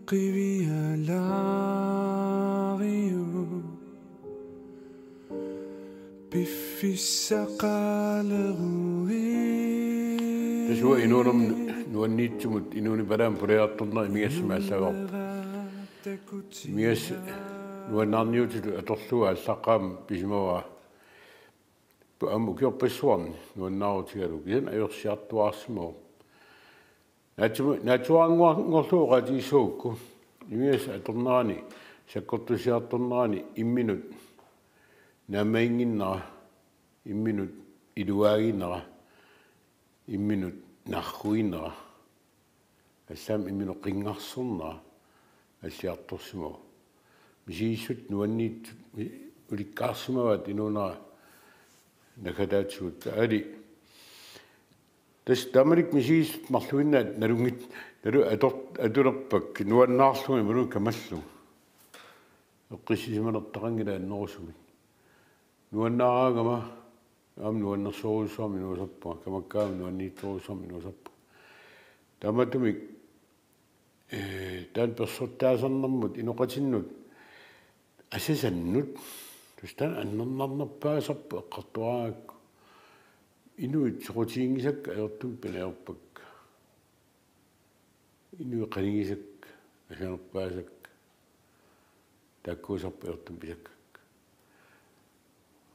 Qivia lario Piffissaqalerui Tasua inuunam nuanniitsumut inuuni palaan pureartorna imigassimaallagorp imigas nuannaarniutilu atorlua allaqaam pisimava am ukiorpassuarni nuannaaruutigalu kisan ajorsiartuaarsimoo naatuangorluu qatiisuukku imigas atornaani sakkortusiartornaani imminut namainginnara imminut iluaaginnara imminut narruinnara assam imminu qingarsornara аллиарторсимоо мисииссут нуанниит уликкаарсимават инунаа накатаатсуут али тас тамарик мисииссут марлуиннаат налунгит налу атулерпак нуаннаарлуми мулу камаллу эққиссисиманертақангила аннерусуми нуаннаараагама аам нуаннерсоорусуарми нуусаппа камаккаам нуанниитторусуарми нуусаппа таматумик тан персоттаасарнэрмут иноқатиннут асасаннут тустан аннернарнерпаасарпу эққартуараакку инуит сорутиингисакка аёртум пилаерпакка инуи қанигисак асанерпаасак таккуусарпу аёртум писаккакка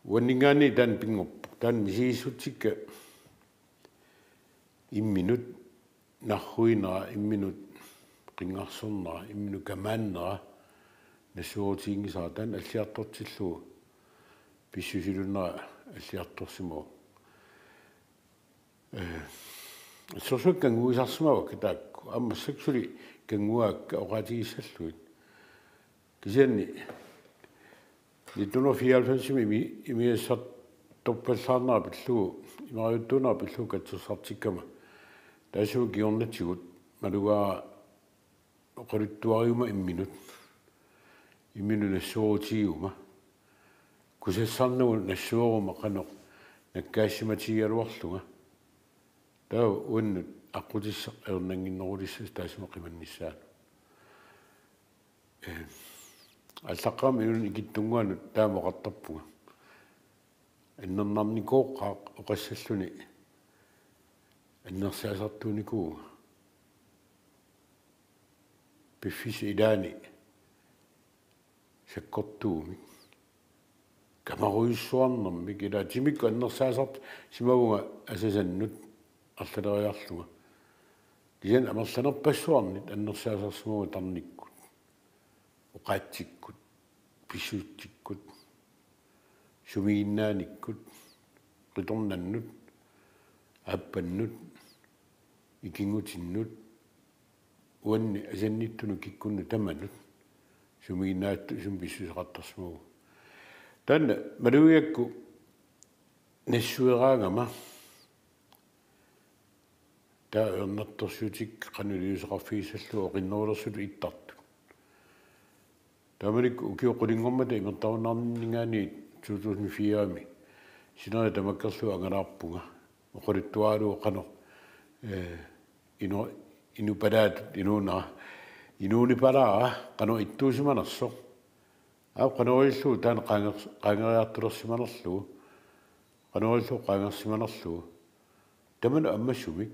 уаннингаани тан пингорпу тан мисииссутсикка имминут нарруинера имминут qingarsornera imminu kamaannera nassuutiingisaa tan alliartortilluu pissusilunera alliartorsimoo sorsuak kanguisarsimavak taakku ammassaksuli kanguaakka oqatigissalluit kisianni 1994 imiassart torpallarnera pilluu imariuttuunera pilluu katsussartikkama taasuu kiornatsigut malugaa oqaluttuariuma imminu nassuutigiuma kusassarnugu nassuoruma qanoq nakkaassimatigualuarluga taa uannut aqutisseq ernanginnerulissas taasuma qimannissaanu allaqaam inun ikittunguanut taamoqartarpuga annernaarni kooqqaaq oqassalluni annersaasartuunikuuga Piffis idaani sakkortuumi kamaruissuarnermik ila timikku annersaasart simavuga asasannut arlaleriarluga kisan amerlanerpassuarnit annersaasarsimavu tarnikkut oqaatsikkut pissuutsikkut sumiginnaaниkkut qitornannut aappannut ikingutinnut uanni asannittunu kikkunnu tamanut sumiginnaattu sumpissuseqartarsmugu tanna maluiakku nassueraangama taa ernertorsuutik qanuliuseqarfiisallu oqinnerulersulu ittartu tamanikku ukioqulingormata imertarunnarningaani 2004 sinera tamakkerlu angalaarpunga oqulittuaaluu qanoq inupalaat inuuni palaa qano ittuusimanerso qanuillu taan qaangeriartulersimanerlu qanuillu qaangersimanerlu taman ammassumik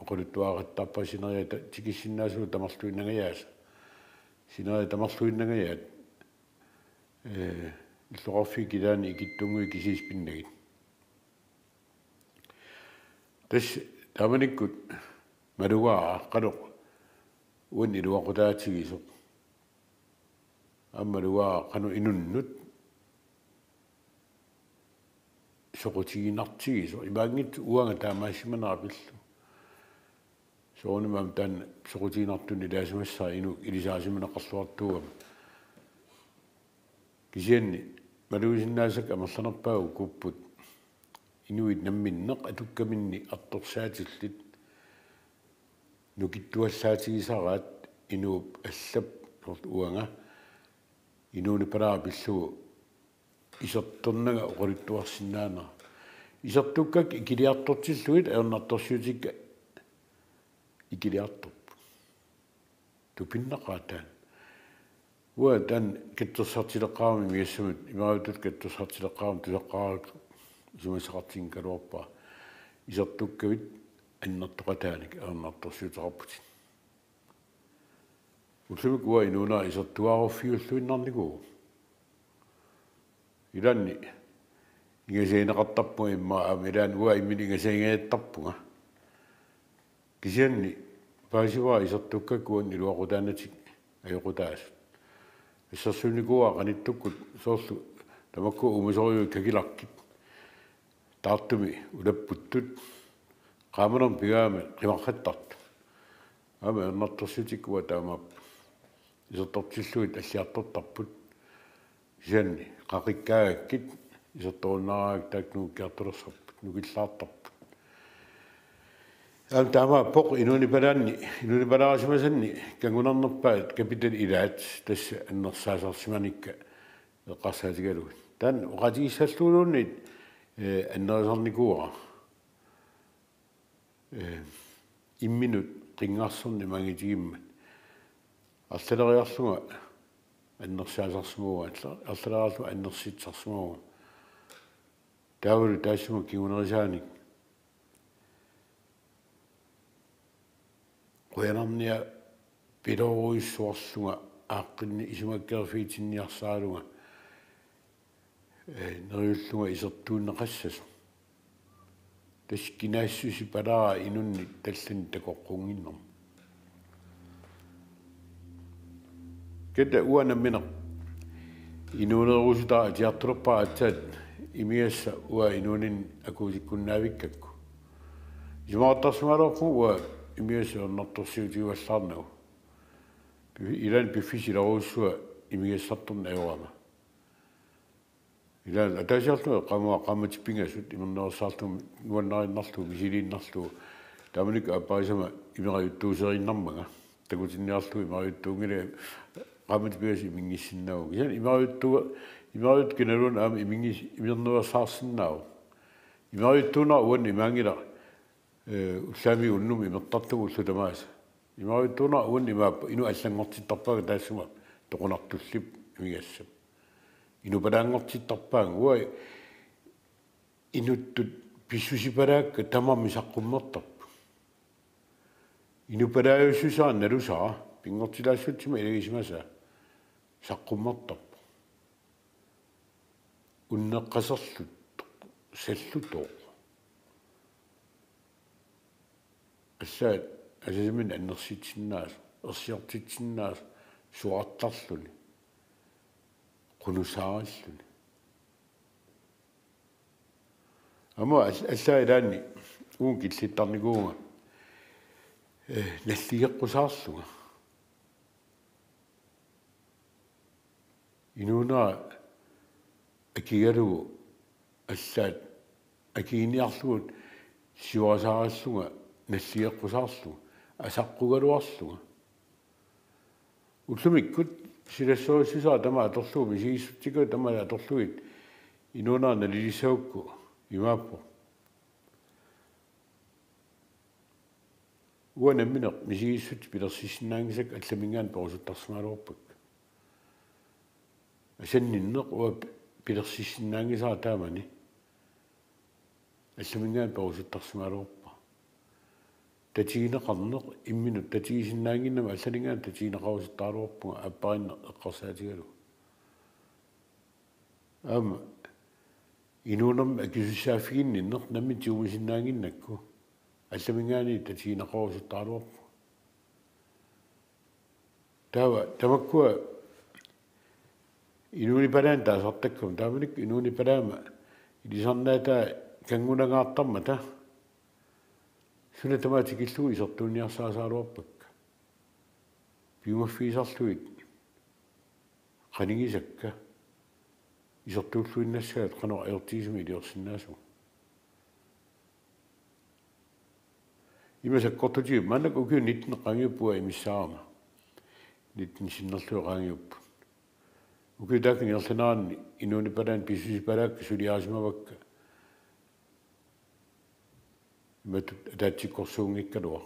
oqulittuaqattaarpa sineria tikissinnaasulu tamarluinnagayaas sineria tamarluinnagayaat illuqarfi kilaani ikittunngui kisiispinnagit tas tamanikkut malugaa qaloq uanni luaqutaatigisoq ammalugaa qanu inunnut soqutiginartigiso imaangit uanga taamaasimanarapillu soonimam tan soqutiginartun ilaasimassaa inu ilisaasimanaqqarluartuugam kisianni malugisinnaasak amerlanerpaagu kupput inuit namminneq atukkaminni artorsaatillit nukittuallaatigisaraat inuup allap uanga inuuni palaapillugu isertornaga oqalittuarsinnaana isertukkak ikiliartortilluit aernartorsiutikka ikiliartorpu tupinnaqaataan ua tan kittersartileqqaarmi miassumut imaarutut kittersartileqqaarmi tusaqqaarut sumasaqartinkaluarpaa isertukkavit аннартоқатааник аернарторсиутеқарпутин уллумик уа инуунаа исертуаарфиуллуиннарникуу иланни ингасаинеқартарпуга имма амилаан уа иммини ингасаингаяттарпуга кисианни паасиваа исертуккаккуан илуақутаанатик ajokutaasut issarsunikua qanitukut soorlu tamakku umusoriu kakilarkit taartumi ulapputtut qaamanerm pigaama qimarrattartu ama ernartorsutikua taamaap isertortilluit alliartortarput janni qaqikkaagakkit isertorunnaaraak taaknuukkiartulersarput nukillaartarput am taama poq inuni palaarasimasanni kangunarnerpaat kapital ilaat tassa annersaasarsimanikka eqqarsaatigaluut tan uqatigissalluuluunit annerisarnikuura imminut qingaarserni mangitigimmat arsaleriarluga annersaasarsimuga arsaleriarlu annersitsarsimuga taavulu taassuma kingunerisaanik qoyanarnia piloruissuarluga aaqqinni isumakkerfiitinniarsaaluga neriulluga isertuunneqassasu taskinaassusi palaa inunni tallan takoqqunginnerm keda uanammina inuunerusutaa atiartulerpaa atsaat imiassa ua inuunin akuusikkunnaavikkakku isumaartarsumalorpu ua imiassa ernartorsiutiuallarnagu ilan piffisilaruussua imiassartorna ayorama ilan ataasiarluga qammatipingasut imernersaartum nuannarinnarlu misiliinnarlu taamanik apparisama imerajuttuuserinnarmaga takutinniarlu imerajuttuungila qammatipingas imingissinnagu isan imerajut kinaluun aama imirnuasaarsinnaagu imerajuttuuna uan imaangila ullami unnum imertartugu ullutamaasa imerajuttuuna uan imaappa inu allangortittarpaaga taassuma toqunartullip imigassam inupalaangortittarpaanga ua inuttut pissusipalaakka tamarmi saqqummertarpu inupalaayussusaa nalusaa pingortilaassuttima ilagisimasa saqqummertarpu unneqqaserlut sallutoo assaat asasimin annersitsinnaas ersiortitsinnaas suartarluni qunusaaralluni ama allaa ilaanni uun killittarnikuunga nalligeqqusaarluga inuunaa akigalugu allaat akiiniarlugut siuasaaralluga nalligeqqusaarluga asaqqugaluarluga ullumikut silassuussusaa tama atorlugu misigissutikku tama atorlugit inuunaa nalilissaukku imaappo uanammineq misigissut pilersissinnaangisak allamingaan perusuttarsimaaluarpak asanninneq ua pilersissinnaangisaa taamani allamingaan perusuttarsimaaluarpa tatigineqarneq imminut tatigisinnaanginnama allalingaan tatigineqarusittaaluarpunga apparinne eqqarsaatigalu ama inuunam akisussaaffiginninneq nammi tiumisinnaanginnakku allamingaani tatigineqarusittaaluarpu taava tamakkua inuuni palaan taasartakkum taamanik inuuni palaama ilisarnaataa kangunagaartarmata suna tamaatikillugu isertuunniarsaasaaluarpakka piumaffiisarluit qanigisakka isertuulluinnassaat qanor ayortiisumi iliorsinnaasu imasakkortuti mannak ukiu nitneqangiuppua imissaarama nitni sinnerlueqaangiupput ukiu taakni erlanaarni inuuni palaan pissusipalaakka suliaasimavakka matut ataatsikkorsuungikkalua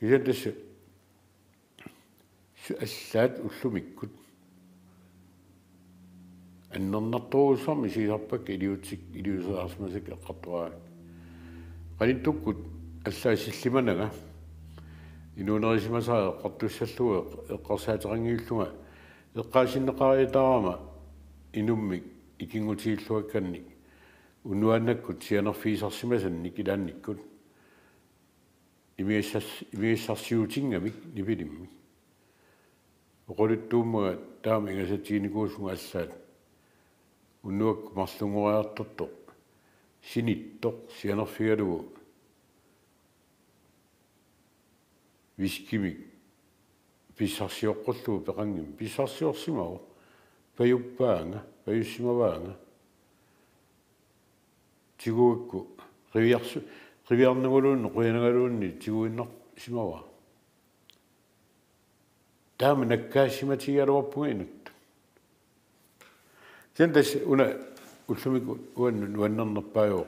Kisa tässä assaat ullumikkut annernertorussarmi siisarpak iliuseraarsimasik eqqartuaak qanittukkut allaasillimanaga inuunerisimasaa eqqartussallugu eqqarsaaterangiulluga eqqaasinneqariataarama inummik ikingutiilluakkannik unuannakkut sianerfiisarsimasannik ilaannikkut imiissarsiutingamik nipilimmik oquluttuummaga taama ingasatiinikuussunga assaat unnuak marlungoriartortoq sinittoq sianerfigalugu viskimik pissarsioqqullugu peqangim pissarsiorsimagu pajuppaanga pajussimavaanga tiguukku riviarnaguluunne quyanagaluunni tiguinnersimava taama nakkaassimatigaluarpunga inut sen tässä una ullumiku uannernerpaajo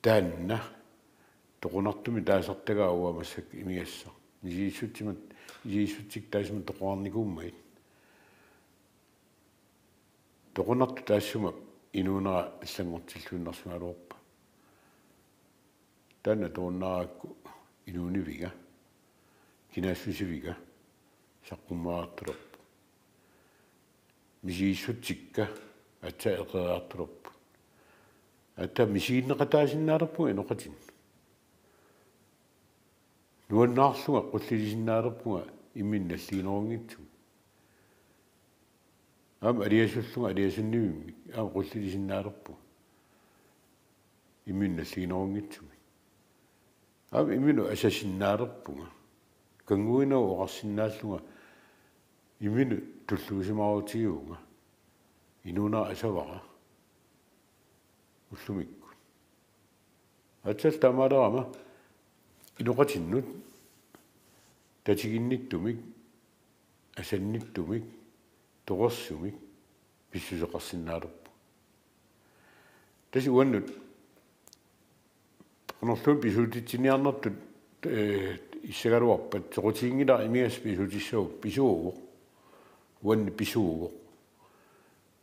taanna toqunartumi taasartagaa uamassak imigassa isiissuttik taasima toqoarnikuummait toqunartu taassuma inuunera allangortilluinnersimaaluorpa taanna toqunnarakku inuuniviga kinaassуsiviga saqqummaartulup misiissutsikka atsa eqeraartulup atta misiinneqataasinnaarpu enoqatin nuannaarluga qullilisinnaarpunga imminnalliinerungitsu am aliasulluga aliasunnivimmi am qullilisinnaarpu imminnalliinerungitsu am imminu asasinnaarpunga kanguina oqarsinnaalluga iminu tulluusimaarutigiunga inuuna asavaqa ullumikku atsal tamalerama inuqatinnut tatiginnittumik asannittumik toqorsumik pissuseqarsinnaaluppu tasi uannut qenerluun pisuutitsiniarnertut issagaluarpat soqutiingila imigas pisuutissuup pisuugu uanni pisuugu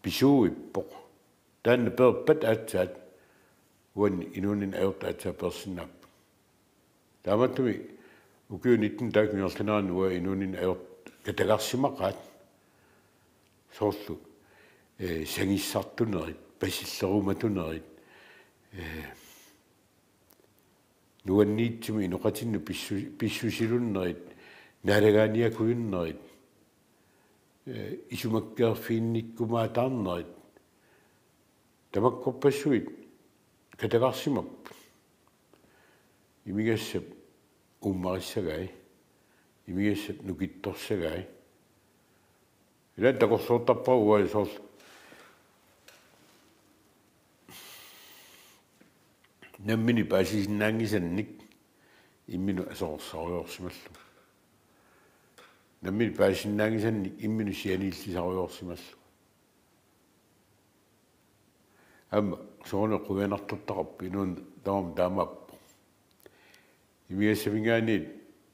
pisuuippoq taanna perpat aatsaat uanni inuunin ajorta aatsaa persinnaappa taamattumi ukiunittun taakmiorlinaarni ua inuunin ajort katagarsimaqaat soorlu sangissartunerit pasillerumatunnerit nuanniitsumi inuqatinnu pissusilunnerit naalagaaniakuyunnerit isumakkeerfiinnikkumaataarnerit tamakkorpassuit katagarsimap imigassap ummarissagai imigassap nukittorsagai ila takorsoortarpaa uai soorlu nammini paasisinnaangisannik imminu asoqorsariorsimallu nammini paasisinnaangisannik imminu sianiillisariorsimallu amma soorne quyanartortaqarpu inuun taamappo imigassavingaaniit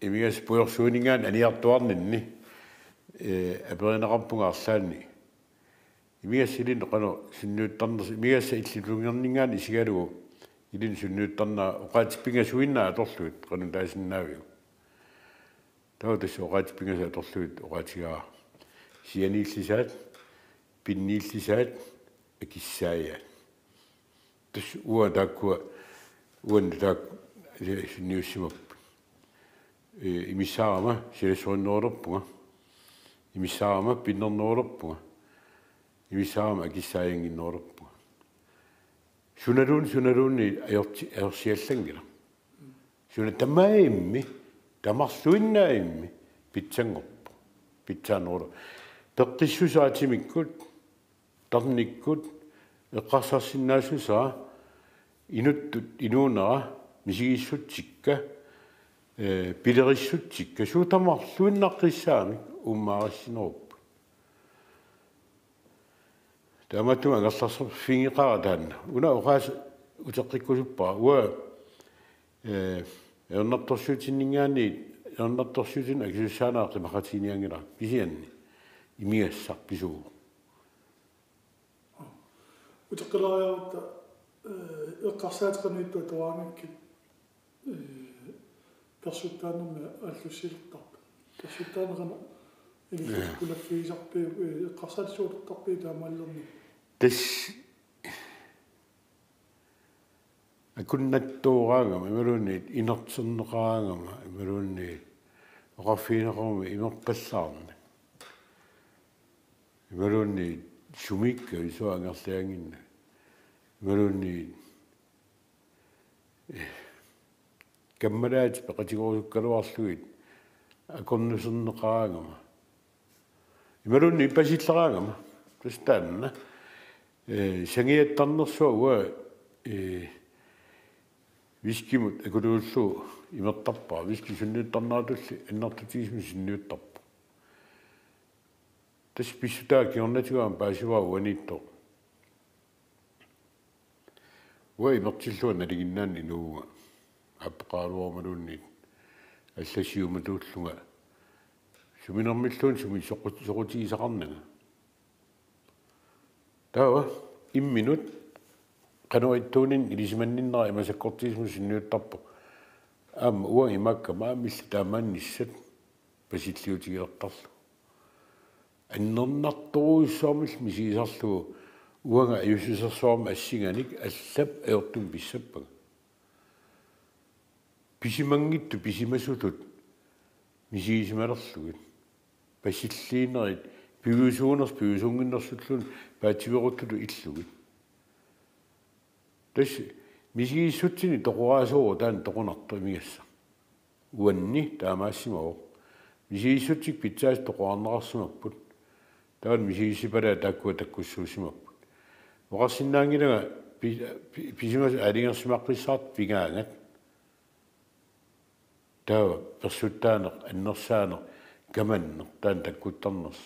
imigas puyorsuuningaan aniartuarninni aperinaqarpunga arlaanni imigassilin qano sinnuuttarners imigassa illulungerningaan isigalugu ilin sunnuuttarnaa oqaatippingasuinnaa atorluit qanu taasinnaavig tawa tassu oqaatippingasa atorluit oqaatigaa sianiillisaat pinniillisaat akissaayaat tassu ua taakkua uanna taak sunniussimappu imissaarama silassuinnerulorpunga imissaarama pinnernerulorpunga imissaarama akissaayanginnerulorpunga sunaluunni ajorsiallangila suna tamaimmi tamarluinnaimmi pitsangorpu pitsaanerulu peqqissusaatimmikkut tarnikkut eqqarsarsinnaassusaa inuttut inuunera misigissutsikka pilerissutsikka suutamarluinnaqqissaamik ummaarissineruppu taamattuma agerlarfingiqara taanna una oqaas uteqqikkusuppaa ua Eornartorsuutinningaani eornartorsuutin aksuussaanaarti maqatiniangila pisianni imiassar pisugu utaqilariarta eqqarsaatiqanuittua tawaangakki persuttaannermi аллуссилертарпа персуттаанерана илисуккулаффигисарпи эqqarsaatisuulertarpi таамааллерни тас акуннаттуураангама ималуунниит инертернеқаангама ималуунниит оқарфиинеқарми имерпаллаарна ималуунниит сумикка исуангерлиангинна ималуунниит каммалаат пеқатигорусуккалуарлугит акорнусернеқаангама ималуунни ипасиллераангама тустаанна сангиаттарнерсуа уа вискимут акулууллу имертарпаа виски сунниуттарнаатулли аннартутигисми синниуттарпа тас писсутаа киорнатигуам паасиваа уаниитто уа имертиллуа налигиннаанни нууга аппеқаалуармалуунниит алласиуматууллунга суминермиллуун суми соқутигисақарнага таа имминут кануиттуунин илисиманниннера имасаккортигисму синниуттарпу аама уа имакка маамилли таамаанниссат пасиллиутигиертарлу аннернарторуйссуармил мисигисарлугу уанга аюсусерсуарма ассиганик аллап аёртум писсаппага писимангитту писимасутут мисигисималерлугит пасиллиинерит пиусуунерсуллун паативеруттулу иллугит тас мисигиссутсини тоқураасоо таан тоқунарту имигасса уанни таамаассимао мисигиссутсик питсаас тоқуарнеқарсимаппут таан мисигиссипалаа таккуссуусимаппут оқарсиннаангилага писимас алингерсимаққиссаарт пигаангат таа персуттаанеқ аннерсаанеқ каманнеқ таан таккуттарнерс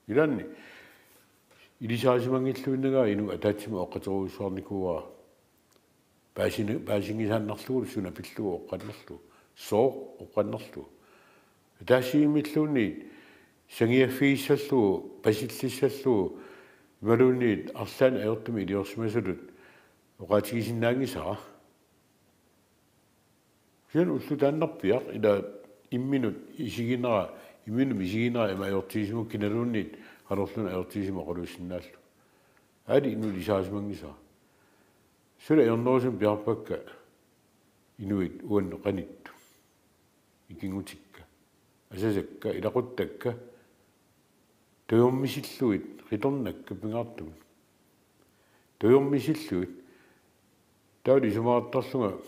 иланни илисаасимангиллуиннага ину атаатсима оққатеруйссуарникуа баасингисааннарлугу суна пиллугу оққаннерлу соо оққаннерлу таасиимиллуунни сангиаффигиссаллугу пасиллиссаллугу малуунниит арлаан аёртуми илиорсимасулут оқаатигисиннаангисара сиан уллутааннарпиақ ила имминут исигинера имминум исигинера има аёртигисиму киналуунниит халорлуна аёртигисима оқалуссиннааллу аали ину лисаасимангисара сула ернерусум пиарпакка инуит уанну qaнитту икингутикка асасакка илақуттакка туйормисиллуит риторнакка пингаартугу туйормисиллуит таали сумаартарлунга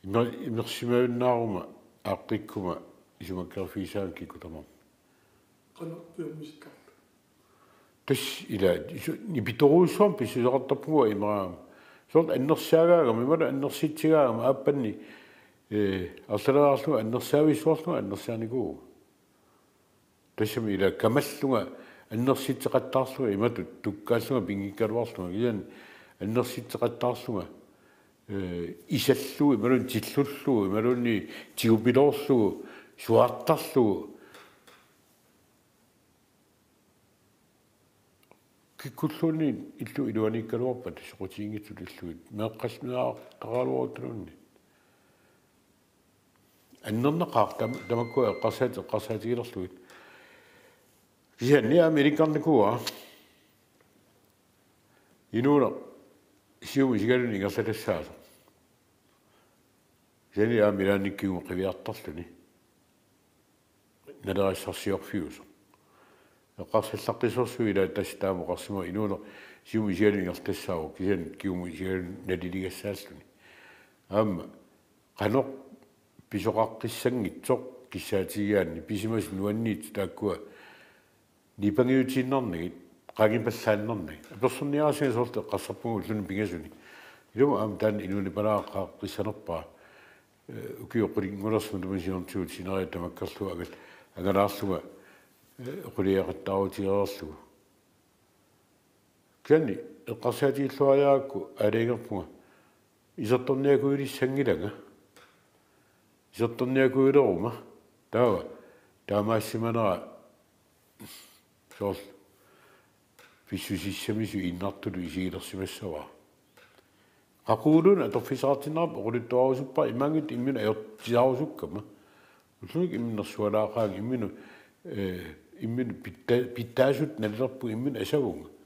имерсимауннаарума ааққиккума исумаккерфисаан кикутамар тас ила нипиторуусуам писсусеқартарпуга имараама сорт аннерсаагаагама имала аннерситсигаагама ааппанни арлалаарлуга аннерсаависсуарлуга аннерсааникуу тассами ила камаллунга аннерситсеқаттаарлуга иматут туккааллунга пингиккалуарлуга киан аннерситсеқаттаарлуга исаллуи ималун тиллуллуи ималунни тигупилоорлугу суаартарлугу киккуллуни иллу илуаниккалуарпат соқутиингитсул иллуит меэққасмиаа таралуутулунни аннернеқар тамаккуа эққарсаатигилерлуит кисианни америккарникуа инууна сиум сигалуни ингерлалассааса кисианни милааниккигу қивиартарлуни налерассарсиорфиусо эққарсаллаққисорсуила тастааму қарсима инууна сиум сигалуни ингертассаау кисиан киуму сигалуни налилигассааллуни аама қанеқ писоқаққиссангитсоқ киссаатигиаанни писимас нуанниит тааккуа нипангиутиннарнигит qagipallannerni apersunniarasiga sorte qassarpugu ulluni pingasuni iluma am tan iluni palaaqa qissanerpaa ukiuqulingularsmu tumisiontuut sineriat tamakkarlu agat agalaarluga uquliaqattaarutigererlugu kanni القصيدة الثواياكو أريغفوا إذا طنياكو يري سنجلنا إذا طنياكو يروما تاما سمنا شوف في سوسي سميسو إناتو يجي رسم السوا أقولون أتوفي ساعتنا بقول التواصل با إمانة إمين أيوت جاوزو كما وشلون إمين السوارا خان إمين بيتاجوت نلرب إمين أشوفه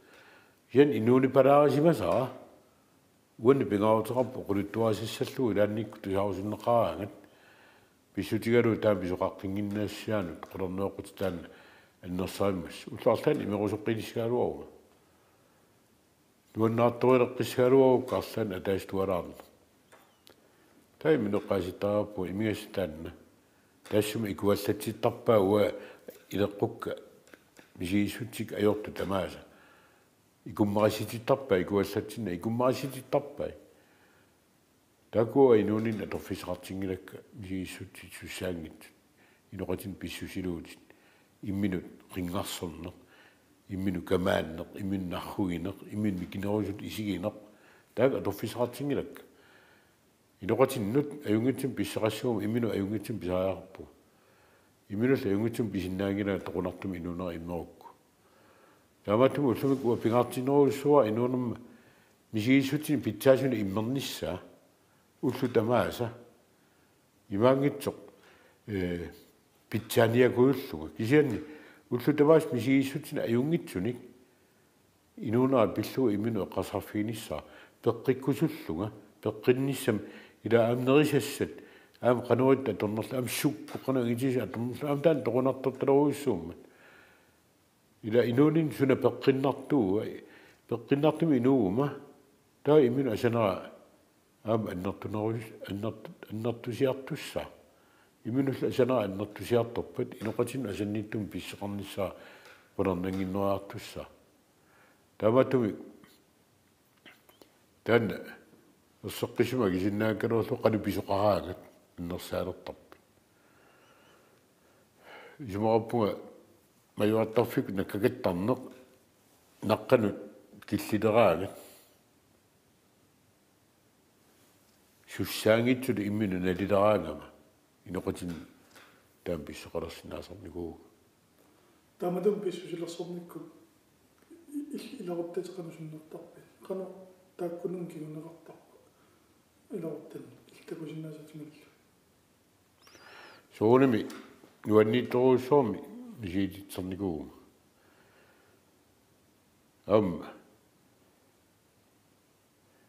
ين إنوني براجي مسا وين بيعاو تراب بقول التواصل سلسلو إلى نيك تجاوز النقاعد بيشوتيرو تام بيزقاقين الناس يعني قررنا قتان النصامس وطلعتين إمين غزقين شكارو والناطور قشكارو وقصن أتاش توران تاي منو قاسي طاب وإمين ستان تاشم إكواساتي طبا وإلى قوك بيجي شوتيك أيوت تمازا يكون ماشي طبا إكواساتينا يكون ماشي طبا تاكو أينوني نتوفي سقطين لك بيجي شوتي شوشانيت إنو قتين بيشوشيلوجين إمينو قنقصن إمينو كمان إمين نخوينق إمين مكينوجود إشينق تاك أتوفي سقطين لك إنو قتين نوت أيونغتين بيشغشوم إمينو أيونغتين بيشغاربو إمينو أيونغتين بيشناغينا تقونقتم إنونا إموك تاماتم وسمك وبيغاتينو سوا إنونم ميجي شوتين بيتشاشون إمانيسا وسو تماسا إمانغتسوك بيتشانيا كويسوك كيشيني وسو تماس ميجي شوتين أيونغتسونيك إنونا بيسو إمينو قصافينيسا بقيكوسوسوك بقينيسم إذا أمنغيش السد أم قنوات تنص أم شوك قنوات يجيش تنص أم تان تقونات تترويسوم إذا إنونين سنة بقيناتو إنوما دا إمين أسنا أم النطو سيارتوسا إمين أسنا النطو سيارتوبت إنو قتين أسنيتم بيسقنسا ورننجي نوارتوسا تاماتومي تان السقيش ما جينا كانوا ثقل بيسقهاجت من السعر الطب جماعة بوا ما يواتفق نكجت تنق نقل كيسي دغاجت شو سانجي تود إمين ندي دغاجما إنه قتين تام بيسقرس الناس نقول تامدهم بيسوجي لصومنيكم إلى غبتة قنوش النطق قنو تاكلون كي نغطى إلى غبتة التكوش الناس تمل سونمي نواني تو سومي جيدي تصنقوهم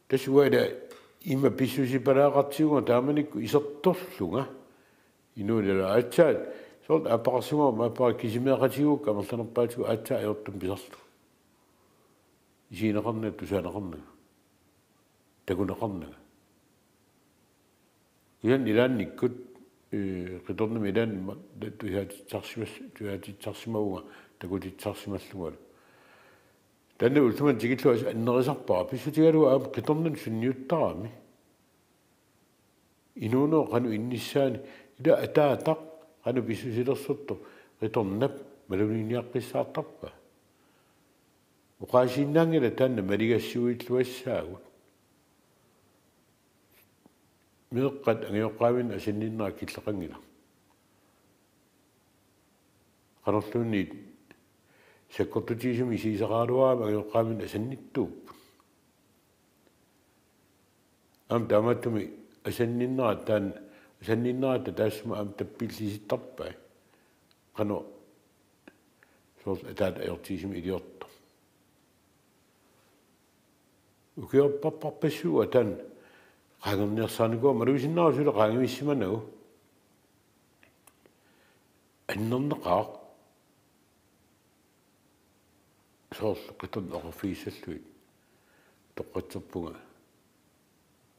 تشوى إما بيسوسي براغاتيو تامنك يسطفلو إنو لا أتشاد صوت أبارسيمو ما با كيزيميغاتيو كما سنباتيو أتشا يوتم بيسطو جينا قلنا تسانا قلنا تكون قلنا يعني لاني كنت قدرنا ميدان تهاتي تقسمه تقول تقسم الثمار لأنه قلت من جيت له أن غزق بابي شو تيارو أب قدرنا شنيو الطعام إنه كانوا النسان إذا أتى كانوا بيسوسي الصوت قدرنا ملونين يقيس طبه وقاشين نانجل تان مريجا سويت وساو من قد أن يقابل أسنينا كتلقنينا قرطوني سكوت تيجي مشي زغاروا ما يقابل أسني التوب أم دامتمي أسنينا تان أسنينا تسمع أم تبيل سي طبع قنو شوف أتاد أيرتيجي إديوت وكيو بابا بسوا تان قاعدين نصانقو مروج الناس ولا قاعدين يسمنوا إن النقاق صوص قطن أخفي سلوي تقط صبوا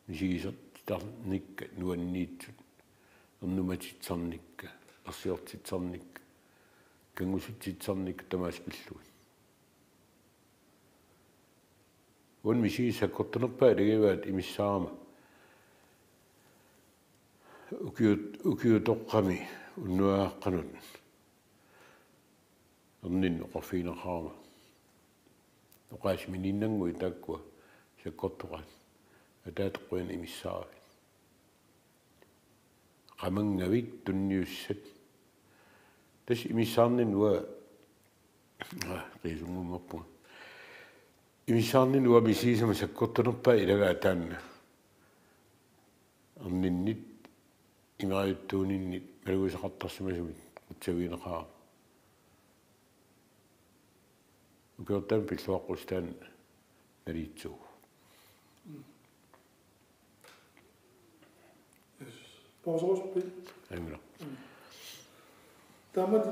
جيزة تنك نونيت النومة تتصنك الصياط تتصنك كنوش تتصنك تماس بالسوي والمشي سكوت نبى رجعت إمسامة وكيو تقمي ونوع قانون النين قفينا خامة Oqaas mininnangui taakkua sakkortuqat ataatoqquin imissaavi qamangavik tunniussat tas imissaarnin uа qiisungummerpunga imissaarnin uа misiisama sakkortunerpa ilagaa taanna arninnit imariuttuuninnit maluisaqartarsimasumit utsaviineqaa ukiortaan pilluaqqustaan naliitsuu Pausospi. angla Tamad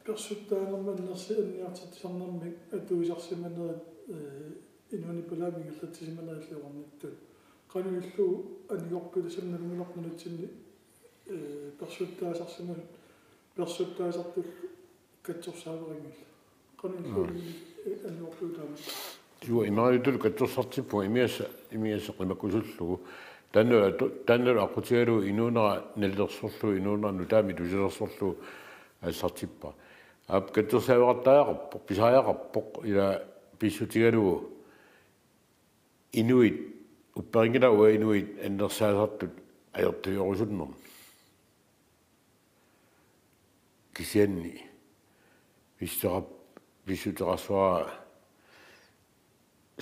persuttaanamman nersi anniartitisarnermik atuisarsimanerit inuanipulaamingallatisimanaallornittut qanuillu aniorpilisannalungularnunutsinni persuttaasarsimasut persuttaasartuk katsorsaaveringill qanuillu aniorpiutaama Joo, imariutul katsorsartippu imiassa qimakusullugu tannu aqutigalu inuunera nallersorlu inuunera nutaami tusilersorlu aassartippa aap katsorsaavaqartaaqarpoq pisaajaqarpoq ila pissutigalu inuit upperingila ua inuit annersaasartut ajortujorusunner kisianni pisserap pissuterassuara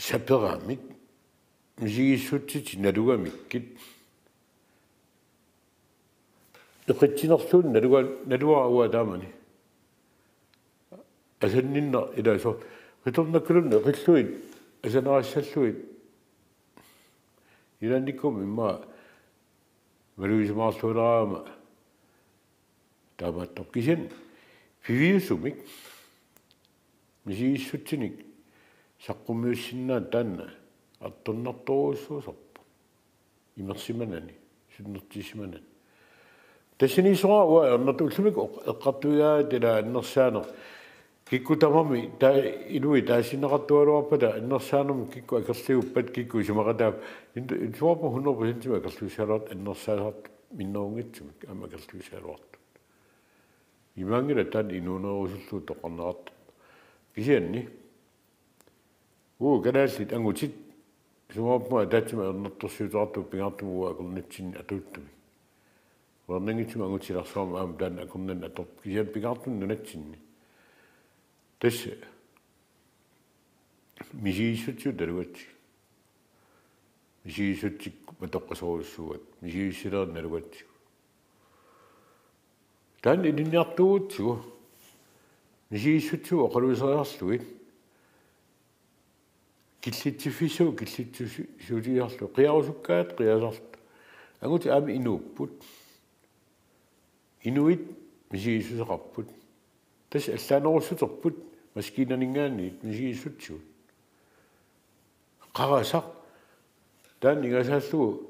saperamik misigissutsiti nalugamikkit eqitsinarluun nalua ua taamani asanninna ilaso ritornakkulun eqilluit asaneraassalluit ilannikkum imma maluisemaarluuleraama taamaattorkisian fiviusumik misigissutsinik saqqummiussinnaat taanna артуннартуусуусарпу имерсиманани суннертисиманани тассинисуа уа ернатуллумик эққартуяа тила аннерсаанер киккутамами таа инуи таасинеқартуалуарпата аннерсаанерми кикку акерлиуппат кикку сумақатаап интуапа 100% акерлуисаалуарт аннерсаасарт миннерунгитсумик ама акерлуисаалуарт имангила таан инуунерусуллуу тоқарнеқарт кисианни канааллит ангутит сумаапма таатима ернэрторсиутаарту пигаартумуа акорнитсинни атууттуми варнангитсума ангутиларсуама аама таан акорнан аторп кисиан пигаартун нунатсинни тасса мисииссутсу талуатси мисииссутсик матоққасоруссуат мисииссилер налуатсигу таан илинниартуутсигу мисииссутсу оқалуисериарлуит киллитсиффису киллитсусулиарлу қиарусуккаат қиасарт агути аами инууппут инуит мисигиссусеқарпут тас аллаанеруссутерпут маскинанингаанниит мисигиссутсуут қарасақ таан игасааллугу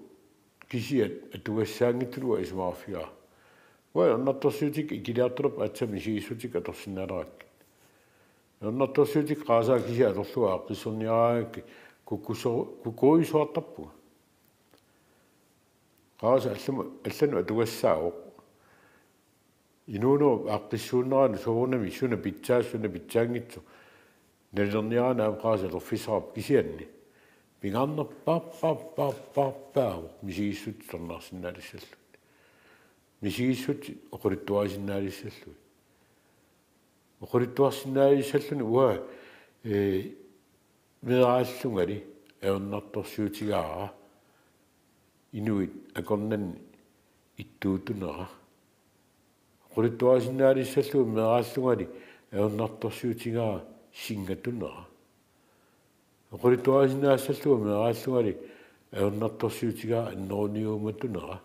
кисиат атугассаангиттулуа исмаарфиа уа аннарторсуутик икилиартулуп атса мисигиссутик аторсинаалерак ернэрторсуутик qaasa kisi atorlua aqissorniaraak kukkuisuartarpu qaasa allanu atugassaaoq inuunu aqqissuunneranu soornami suna pitsaasuna pitsaangitsu nallerniarana am qaasa lorfisarap kisianni pingaarnerpaappaappaappaappaaq misigissut tornarsinnaalissallu misigissut oqulittuasinnaalissallu оқулиттуарсинаалиссаллуни уа медааллунгали аернарторсуутигаара инуит акорнанни иттуутунера оқулиттуарсинаалиссаллуни медааллунгали аернарторсуутигаара сингатунера оқулиттуарсинаалиссаллуни медааллунгали аернарторсуутигаара аннеруниуматунера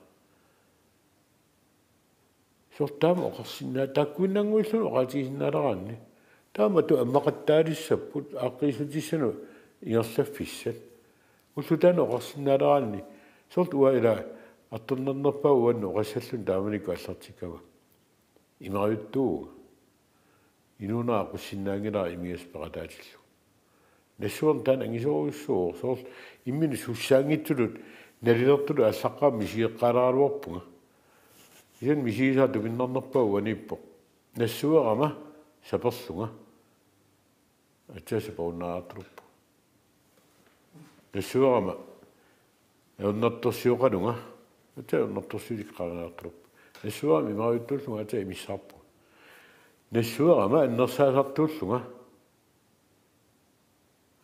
сортаама оқарсинаа таккуиннангуиллу оқатигисиннаалераанни таамату аммақаттаалиссаппут ааққисутиссану иерлаффиссат уллутаана оқарсиннаалераанни сорт уаила артторнернерпаа уанну оқассаллун тааманикку аллартиккава имариуттуу инунаа қуссиннаангилаа имиаспеқатаатиллу нассуарн таан ангисоруссуу сорт иммини суссаангитсулут налилертулу аллаққаа мисиеққалааруарпунга иэн мисигисаату пиннарнерпаа уаниппо нассуерама саперлунга атсааса пауннаартулуппу нассуарама эуннартэрсиоқалунга атаа эуннартэрсиулик қаранаартулуппу нассуарами маруйттууллунга атаа имиссаарпу нассуарама аннерсаасартууллунга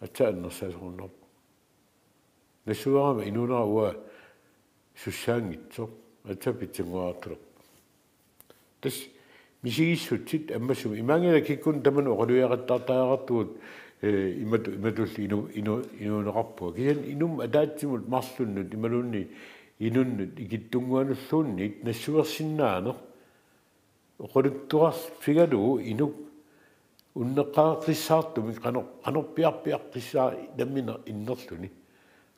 атаа аннерсаасорнерпу нассуарама инунара уа суссаангитсо атаа питсингуаартулуппу тас мисигиссутсит аммассуми имаангила киккун таман оқалуяқаттаартааратуут иматулли инунеқарпуа кисан инум атаатсимут марлуннут ималунни инуннут игиттунгуануллуунни нассуерсиннаанер оқалуттуарс фигалуу инук уннеққааққиссаартуми қанорпиарпиаққиссаа наммина иннерлуни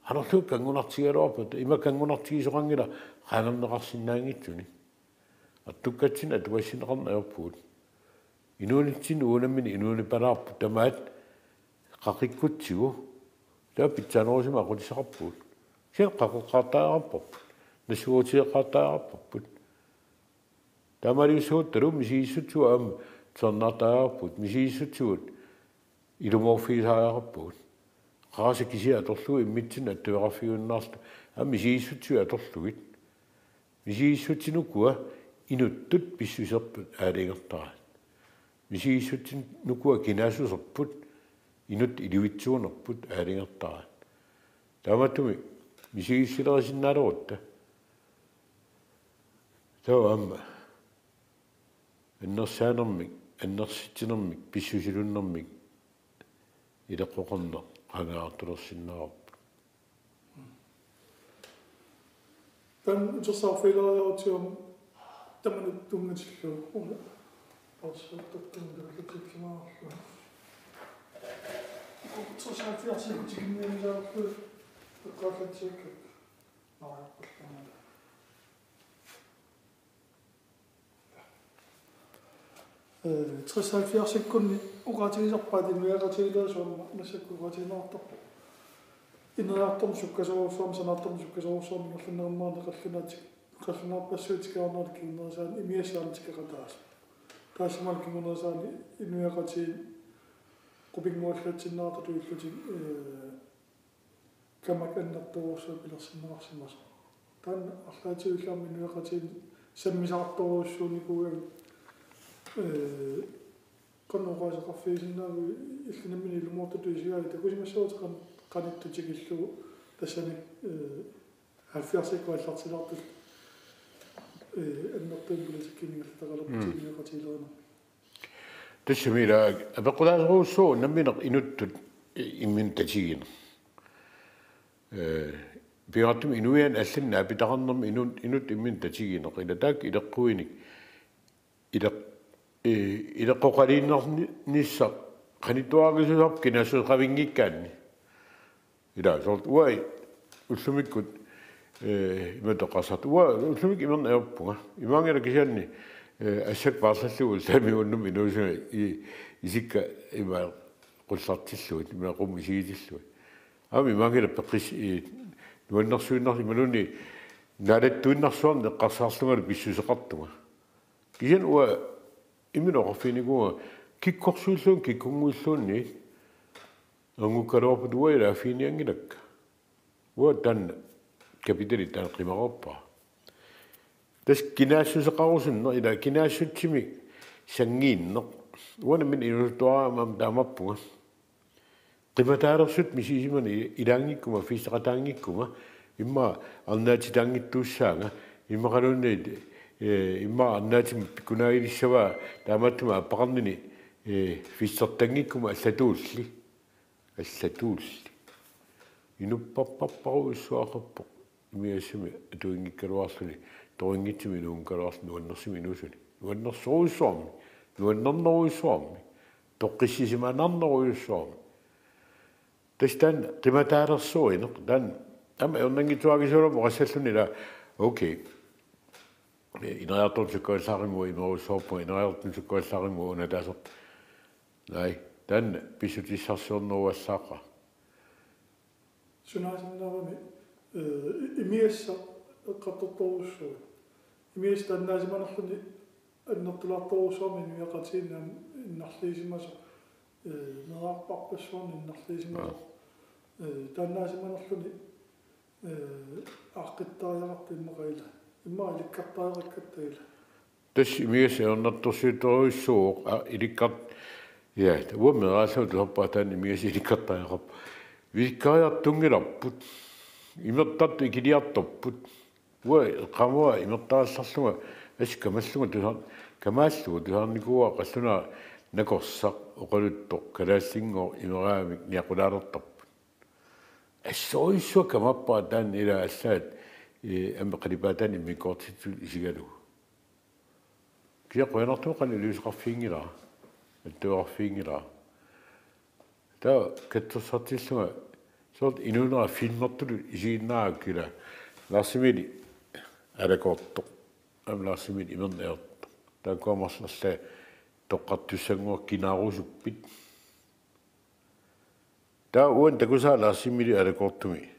анерлук кангунартигалуарпут има кангунартигисоқангила қаанернеқарсинаангитсуни аттуккатсин атуассинеқарнаерпуут инуунитсин уунаммини инууни палаарпу тамаат қақиккутсигу таа питсаанерусима ақутисақарпуут син қақеққартаарпарпут насуутиеққартаарпарпут тамарисуут талу мисииссутсуа аама цернартаарпут мисииссутсуут илуморфисаарпуут қааси кисиа аторлуи иммитсин аттуеқарфигуннаарла аама мисииссутсуи аторлугит мисииссутсинуккуа инуттут писсусерпут аалингертараат мисииссутсин нукуа кинаасусерпут инут илуитсуунерпут аалингертараат тааматтуми мисииссилерисиннаалерутта таама аннерсаанермик аннерситсинермик писсусилуннермик илеққоқорнер qangaartulersinnaarup тан жосаарфилариутиум таманут тунгатиллу орсуттуттунгуллутиккимаарлу тусаафиарсиутигинниалаарлу эққаллатсиакка нариаққуллана трисаафиарсиккунни уqaатигисарпаат инуяқатигилаасуарма насаккуqaатигинаарторпу инуяарторм суккасоорсуарм санаарторм суккасоорсуарм нерлунермаане қаллунаатик қаллунаарпассуутикаарнаар кигнерсаан имиасаантикеқатаас таасмал кигнерсаан инуяқати qupinguallатсиннаарту туиллутик камаканнартуурсуу пилерсиннеқарсимас таан арлаатигуллаарми инуяқати саммисаарторуссууникуга qannuqaasaqarfiisinnagu illinamini ilumuortatuisigaali takusimassuutiqan qanittutigiilluu tassani haffiarsikkuallartilartul annertuunpulatikkinigallataqalerputiiniaqatiilerana тассамила апеққулаасеруussуу намминеқ инуттут иммин татигина пиартум инуян алланна апитақарнерми инут иммин татигинеқ илатаак илеққуиник илеққоқалииннернисса қанитуаагисусарп кинассуқавингиккаанни ила сорт уай уллумиккут иматоқарсарт уа уллумик имернеерпунга имаангала кисианни ассак паарлаллугу самиуннум инуусуна исикка има қуллартиллуит имақум исигитиллуит ами имаангала пеққис нуаннерсуиннарли малуни налаттуиннарсуарни эққарсаарлугала писсусеқартуга кисиан уа иминеқарфинигуа киккорсууллуун киккунгуиллуунни ангуккалуарпут уайла афиниангилакка уа тан капитали тан қимаруарпа тас кинаассусеқарусуннер ила кинаассутсими сангииннеқ уана мин инустуарамам таамаппуга қиматаалерсут мисисимани илаангиккума фистеқатаангиккума имма арнаатитаангиттууссаага иммақалуунни имма аннаатим пикунаилиссава тааматтума аппақарнини фиссертангиккума аллатуулли инуппарпарпаруиссуақарпоқ имиассами атуингиккалуарлуни торингитсими нуункалуарлу нуаннерсими инусуни нуаннерсоруйссуарми нуаннернеруйссуарми тоққиссисиманарнеруйссуарми тастан қиматаалерсуинеқ тан ама ернангитуагисулама qassalluni la окей инериартун суккуаллааримуа имерусоорпу инериартун суккуаллааримуа унатаасер най тан писутиссарсуорнеруассааqa сунаасиннарами имиасса эққартторторуссуу имиас таннаасиманерлуни аннертулаарторуссуарми нуяқатииннаам иннарлиисимасо нераарпарпассуарни иннарлисимаа тааннаасиманерлүни ааққиттариақарпи иммақаила имма иликкартариақкаттагила тас имиас ернаттурсуиторуиссууоқ иликкарт я уамераасуу тусарпаатаан имиас иликкартариақарп виккариартунгиларпут имертат икилиарторпут уа qamua имертаассарлуга аскамаллуга тусар камааллуга тусарникуа қаллуна накорсақ оқалуттоқ калаассингоо имераамик ниақулаалертарпут ассоиссуа камаппаа таан ила аллаат амма қалипаатаан иммикоортитсу исигалу киа қуянартуқан илуисеқарфиингила аттуарфиингила таа каттуссартиллуга сорт инунера филмертулу исииннааккила ларсимили алакоортоқ ам ларсимили имернеэртоқ таакуамарсалла тоққартуссангуа кинаарусуппит таа уан такусаа ларсимили алакоортуми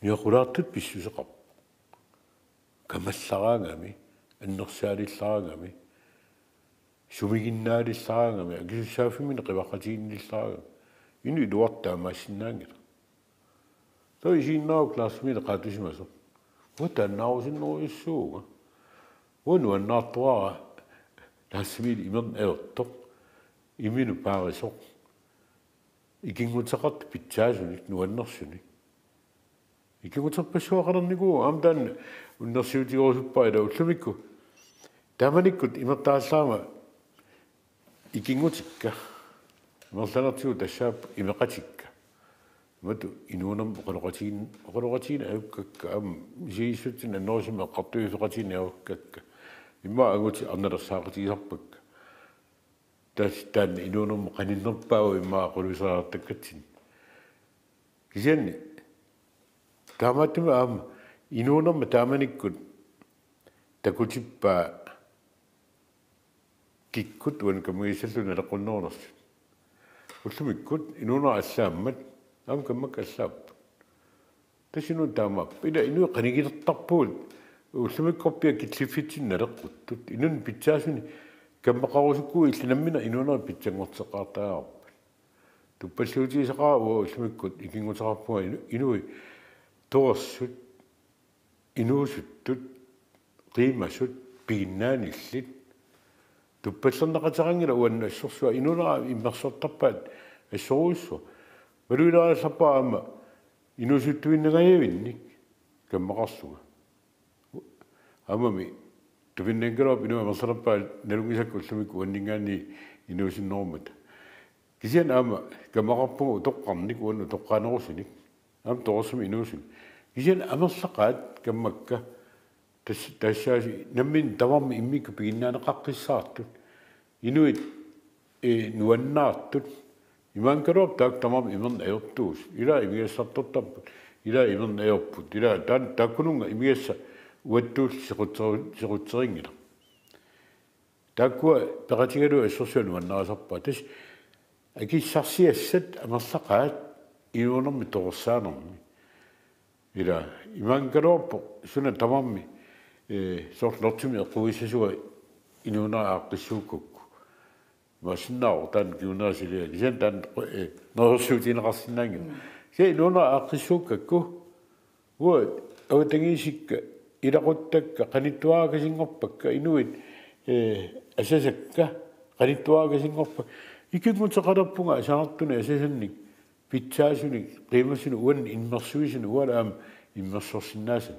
ниақулаартут писсусеқар камаллараангами аннерсаалиллараангами сумигиннаалиллараангами акисуссаафимини қиваққатиинниллараангами ину илуартаамаассиннаангила то исииннаа классмили qatusимасо утаннаусиннеруйуссууга унуаннаартуара лассмили имерн эортоқ имину паарисоқ икингутеқарт питсаасуник нуаннерсуник икингутерпассуақалерникуу аамтаан уннерсиутигорусуппаила уллумикку таманиккут имертааллаама икингутикка мерланертигу тассаап имеқатикка мату инуунам оқалоқатиин ауккакка ам жиисуттин аннерусима эққартуифеқатиин ауккакка имма агути арналерсаақатигисарпакка таан инуунам қаниннерпаау имма ақулусаартаккатсин кисианни таамааттума аама инуунерма тааманиккут такутиппаа киккут уан камуисаллуна леққуннернерс уллумиккут инуунер аллааммат аам каммак аллааппут тасинун таамаап ила инуи қанигилертарпуут уллумиккорпиа киллиффитсинна леққуттут инун питсаасуни каммақарусуккуу иллинаммина инуунер питсангортеқартаагаарпут туппаллуутигисақаа уллумиккут икингутерарпуга инуи тоорсут инуусуттут qiimasut piginnaanillit туппаллернеқатерангила уанна ассорсуа инунера иммерсортарпаат ассоруиссу малуилаасаппаама инусуттуиннагаявинник каммақарсуга амами тувиннангерап инуа мерсалерпаа налунгисакку уллумикку уаннингаани инусиннормат кисиан аама каммақарпугу тоққарник уанну тоққаанерусиник аам тоорсуми инусин кисиан амерлақаат каммакка тассааси наммин таварми иммикку пигиннаанеқаққиссаартут инуит нуаннаартут иманкароп таак тамам имерн аёртуус ила имиассартортарпут ила имерн аёрпут ила таан тааккунунга имиасса уаттуус сиқутсерингила тааккуа пеқатигалу ассорсуану аннерасарпаа тас акиссарсиассат амерлақаат инуунерми торсаанерми ила иманкарооппо суна тамамми сорт лортуми эққуисасуа инуунаа ааққиссууккукку масиннаа таан киунерасилиа кисиан таан нерсуутинеқарсинаангила се инуунаа ааққиссууккакку уа аватагисикка илақуттакка қаниттуаагасингорпакка инуит асасакка қаниттуаагасингорпа икингутеқалерпунга асаартуни асасанник питсаасуник қимасуни уан инмерсуисуни уалаам иммерсорсиннаасани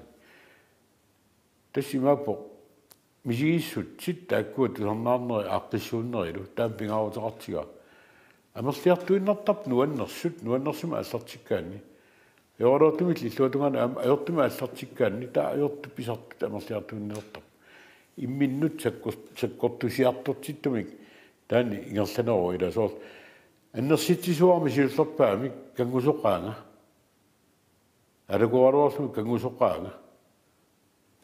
тассимааппо мисигиссутсит тааккуа тусарнаарнери ааққиссууннерилу таам пингаарутеқартига амерлиартуиннартарп нуаннерсума аллартиккаанни еоротумил иллуатунгана аама аёртума аллартиккаанни таа аёрту писартут амерлиартуиннертарп имминнут саккортусиартортиттумик таани ингерланеру ила соор аннерситсисуарми сиуллерпаами кангусоқаанга алакуаруарсуми кангусоқаанга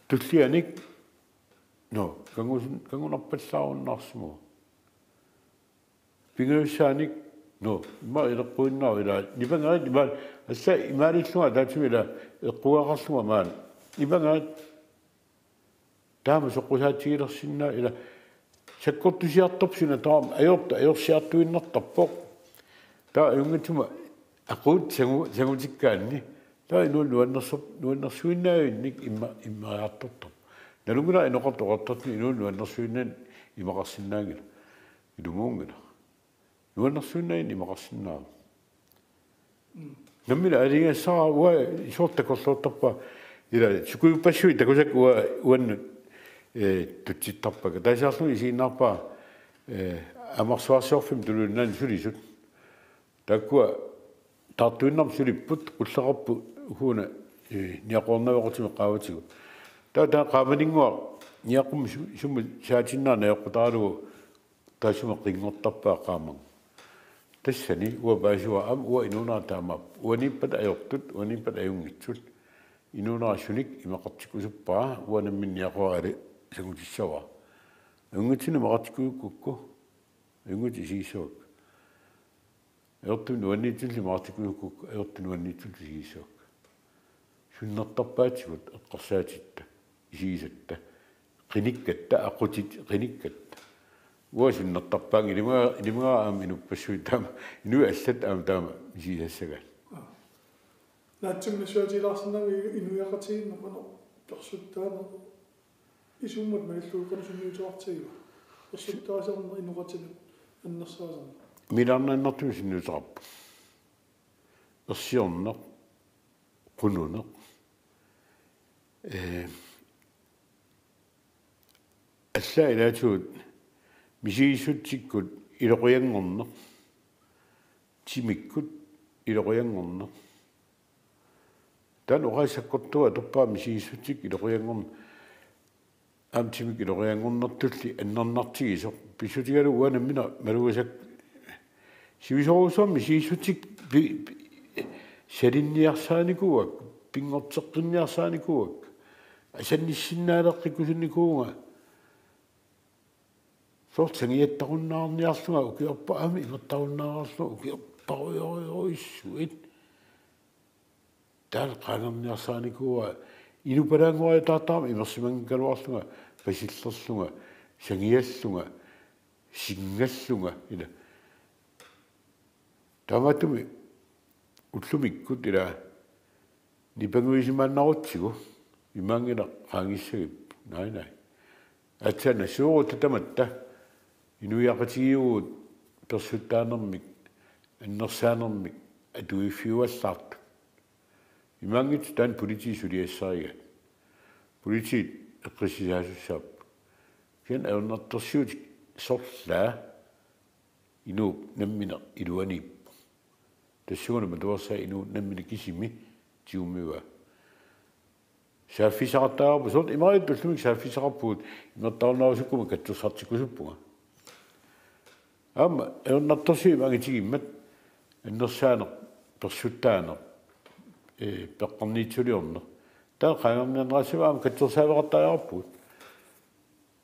туллианик но кангунарпаллааруннаарсуму пингуссааник но ма илеққуиннаа ила нипангаат има асса имаалиллуга таатсумила эққуақарлуга маан нипангаат таама соққусаатигилерсиннаа ила sakkortusiartorpsuna taam ajorsiartuinnartarpoq taa ayungatuma aquut sangutikkaanni taa nuannersuinnaayunnik immariartortor nalunguna inoqortoqortorni nuannersuinnan imaqarsinnaangila ilumuungila nuannersuinnaayun imaqarsinnaa nammila aligassara wa isortakorluortarpa ila sukuyuppassui takusak uannut tutsittarpaka taisarlu isiinnaarpa амарсуарсиорфим тулууннаан сулисут таккуа таартуиннарм сулиппут qulлақарпу хууна ниақорнавеқутиме qaаватигу таа qaamaнингуа ниаққум сумма саатиннаа наёққутаалугу таасума қингортарпаа qaamан тассани уа баасуа ам уа инунаа таамап уаниппат аёртут уаниппат аюнгитсут инунаа суник имақартикусуппаа уанаммин ниақуарали сагутиссава ангутсина мақартикууккукку ангут исиисуак аёртун уанниитсулли мақартикууккукку аёртун уанниитсулли исиисуак суннартарпаатигут эққарсаатитта исиисатта қиниккатта ақутит қиниккатта уа суннартарпаанги илимгаа аам инуппассуи таама инуи аллат аам таама исиисассагаа наатсумми суатилаарсинаги инуяқатигиннапано персуттаана исуммат маллуукана сунниутуартигива персуттаасерна инуқатилу аннерсаасерна милаарнааннартуми сунниутараппу ерсиорнеқ qununеq алла илаатуут мисиисутсиккут илоқуянгорнеқ тимиккут илоқуянгорнеқ тан орасаккортуа туппаа мисиисутсик илоқуянгорн амтимик илоқуянгорнертулли аннернартигисо писсутигалу уанаммина малугасак сивисоруусуам мисиисутсик саринниарсааникуак пингортеққинниарсааникуак асанниссиннаалеққиккусунникуунга сортсангиаттаруннаарниарлуга укиорпа ами иматтаруннаарарлу укиорпаруйоруйссуит таал qaanерниарсааникуа инупалаангуа таатаама имерсимангкалуарлуга пасиллерлуга сангиаллуга сингаллуга ила таматуми уллумиккут ила нипангуисимааннарутсигу имангила qaangiссагип най атсана суурутатаматта инуяқатигиугут персуттаанермик аннерсаанермик атуиффиуаллаарту имангит тан политисулиассарига политит эққисисаасуссаап кен ауннартэрсиут сорлаа ину наммина илуанип тассугуна матуарсаа ину наммина кисими тиуммива сааффисақартаарпу сорт имариттуллумик сааффисақарпуут имертаарнаарусуккума катсерсартикусуппунга аама ауннартэрсиу имангитигиммат аннерсаанер персуттаанер пеққарниитсулиорнер таа qaangerniarnerassuaam катсерсаавеқартааярпут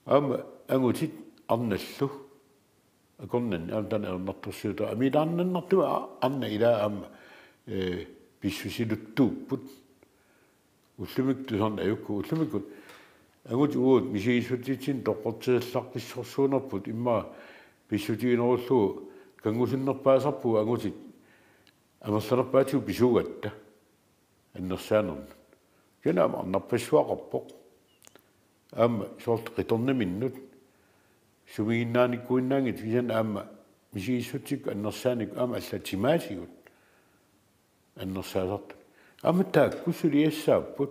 аама ангутит арналлу акорнан аамтан ауннартэрсиута амилаарнаннартуа арна илаа аама писсусилуттууппут уллумик тусан аюкку уллумиккут агут уут мисиисутитсин тоққортиалларписсорсуунерпут имма писсутигинеруллу кангусиннерпаасарпу агутит амерланерпаатиу писугатта аннерсаанерн кенаама арнарпассуақарпоқ аама сорт қиторнаминнут сумигиннааниккуиннаангит висан аама мисииссутик аннерсааник аама аллатимаасигут аннерсаасарт аама тааккусулиассааппут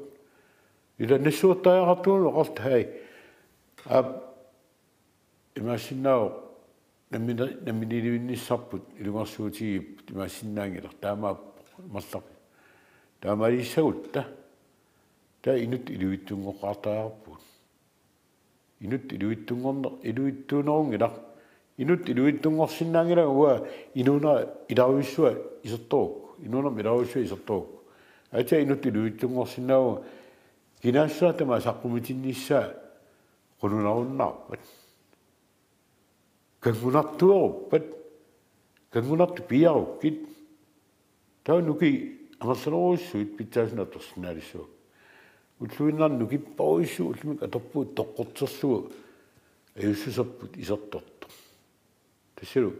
ила нассуортааяқартуун оқарт хай имаасиннао намминилуинниссарпут илугарсуутигип имаасиннаангилер таамаап марлақ таамаалиссагутта таа инут илуиттунгоққартаярпут инут илуиттуунерунгилар инут илуиттунгорсиннаангила уа инуна иларуиссуа исертоок инуна иларуиссуа исертоок ача инут илуиттунгорсиннаау кинаассаатама саққумитинниссаа qununarunnaarpat kangunartuaruppat kangunartu piarukkit taunuki амерланерусsuit питсаасинатэрсинаалиссуа уллуиннарну киппаруиссу уллумик аторпуут тоққортерлугу ajussuserput isertorto tassilu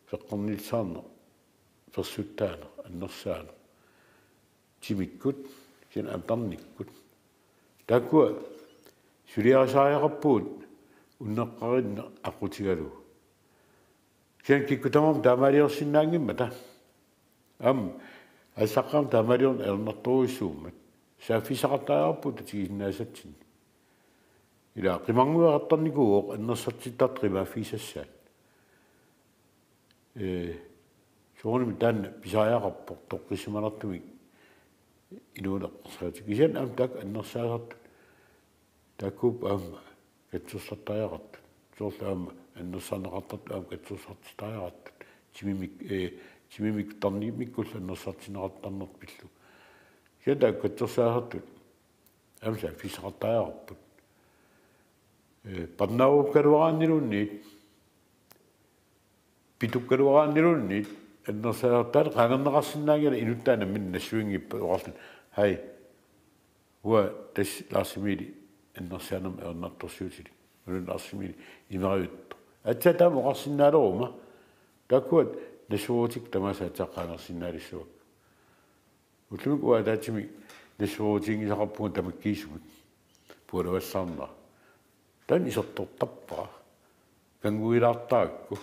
feqqornilsaarner persuttaana annersaana timikkut sin amparnikkut takkua suliarisaajaqarpuut unneqqarinne aqutigalu sen kikkutamam taamaaliorsinnaangimma ta am алсаққам тамалиорн ернэрторуиссууммат сааффисақартаариарпут тигиннаасатсин ила қимангуеқартарникуоқ аннерсартиттарт қимааффисассаат сооними таанна писааяақарпоқ тоққиссиманартумик илуунеққарсаати кисиан ам так аннерсаасартут таккуп аама катсуссартаариақартут соорлаама аннерсаанеқартарту аама катсуссартитаариақартут тимимик тарнимиккулла аннерсартинеқартарнерт пиллу киата катсерсаасартут амса фисақартаариарпут парнауккалуарааннилуунниит питуккалуарааннилуунниит аннерсаартаат қаангернеқарсинаагила инуттаана мин нассуингиппа оқарлун хай уа тас ларсимили аннерсаанам ернарторсуутили улун ларсимили имериутто атсатаам оқарсинаалерума таккуат насуутик тамасаатеққаангерсинаалиссуак утлумик уадаатими насуутингисақарпуга тамаккиисумут пуалавассаарна тан исертортарпаа кангуилаартаакку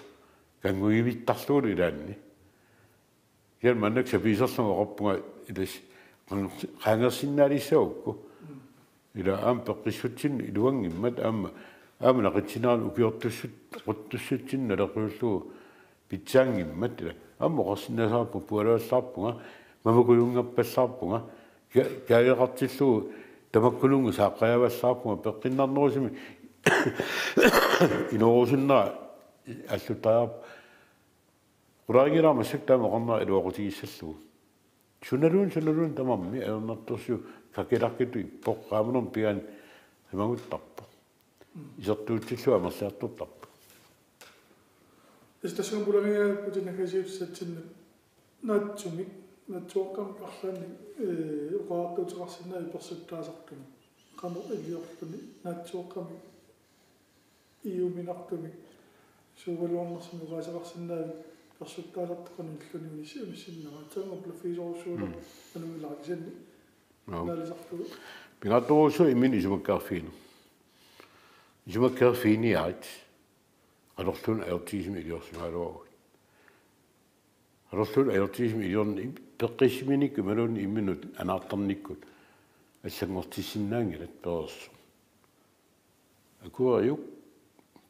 кангуивиттарлуулу илаанни киан маннак саписерлуга оқарпуга илас qaangersinnaalissaukku ila aam peqqissutsin iluangimmat aama naqitsinaalu ukiortussut quttussutsinna lequllu pitsaangimmat ila aamma qarsinnasaarpu pualallaarpunga mamakuyunngappallaarpunga kaayeqartillu tamakkulungu saaqqajavallaarpunga peqqinnarnerusimi inurusunnaa allutaarp qulaangiraama saktaama qarnaa iluaqutigissallugu Sunnarun tamammi ernertorsu kakilarkitu ippoqqaamunum pian himanguttarpo isertuutsillu amersiarturtarpo Station bulangia kutinakasiussatsinna naatsumik naatsuoqqam qarlaanni uqaartuutiqarsinnaa ipersuttaasartumi qanu illiortuni naatsuoqqami iuminartumi suugaluarnersimi uqaasaqarsinnaa persuttaasartuqani illuni unissimissinnama taangorla fiisorussuula anumilaaqissanni naalisartugu pingatorussu imin isumakkaarfiiniaat alorlun aortismi iliorsimaaluagut alorlun aortismi iliorni peqqissiminik maluni imminut anaartarnikkut аллангортиссиннаангилат перерсу акуариук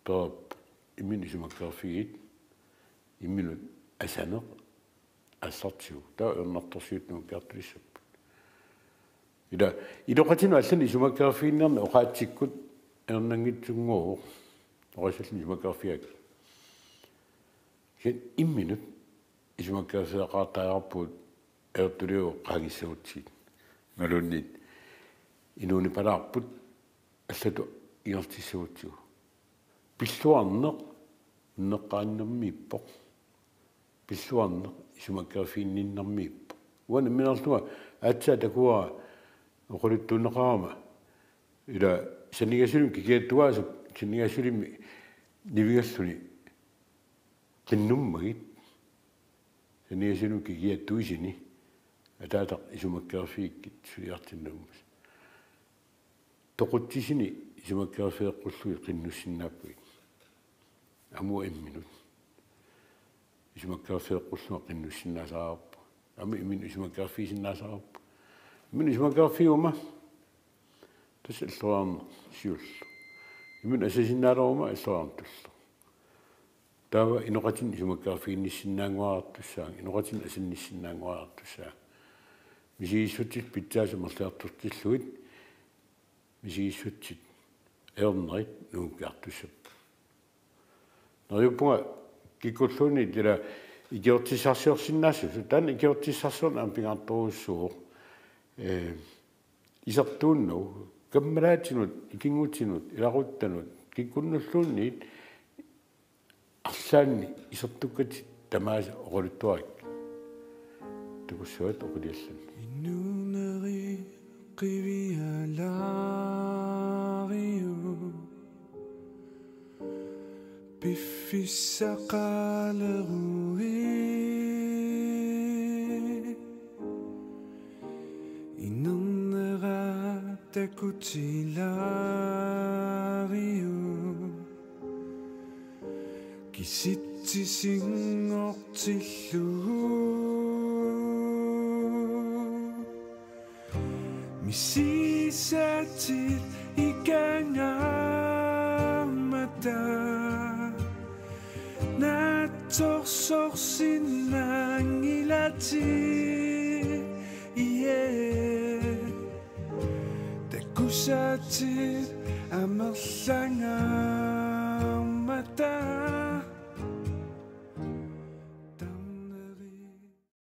перап имин исумаккаарфигит имминут асанеқ ассартиу таа ернарторсиутнуу картулиссаппут ила илоқатину аллани исумаккаарфииннерна оқаатсиккут ернангитсунгоо орисаллани исумаккаарфиак кен имминут исумаккаарфиақартаариарпут аертулиу қаагиссагутсит малуннит инууни палаарпут аллату иортиссагутсуу пиллуарнеқ неққааннэрмииппоқ пиллуарнеқ исумаккаарфиинниннэрмииппо уана минерлуга аатсаа такуа оқулиттунеқарама ила санигасулим кикиаттуаасу санигасулими нивигаллуни киннуммагит санигасулим кикиаттуисини атаатақ исумаккаарфииккит сулиартиннагумас тоқутсисини исумаккаарфиэққуллуи қиннуссиннааппугит аму имминут исумаккаарфиэққуллуа қиннуссиннаасаараппу ами имин исумаккаарфиисиннаасаараппу имин исумаккаарфиума тас аллуарна сиуллу имин асасиннаалерума аллуарнтуллу таава иноқатин исумаккаарфиинниссиннаангуаартуссаан иноқатин асинниссиннаангуаартуссаан мисигиссутсит питсаасу мерлиартуртиллугит мисигиссутсит ернерит нууккаартуссаппу нерюппунга киккуллуни тила икиортисарсиорсиннаассу таан икиортиссарсуна ампингаартуруссуу исертуунну каммалаатинут икингутинут иларуттанут киккуннуллуунниит арлаанни исертуккати тамааса оquluttuarik тукуссуат оқулиаллан Inuneri qivialario Piffissaqalerui Inonnera takutilaariu Kisitisingortillu Misisatit ikangamata Natorsorsinangilati Takusatit amerlangamata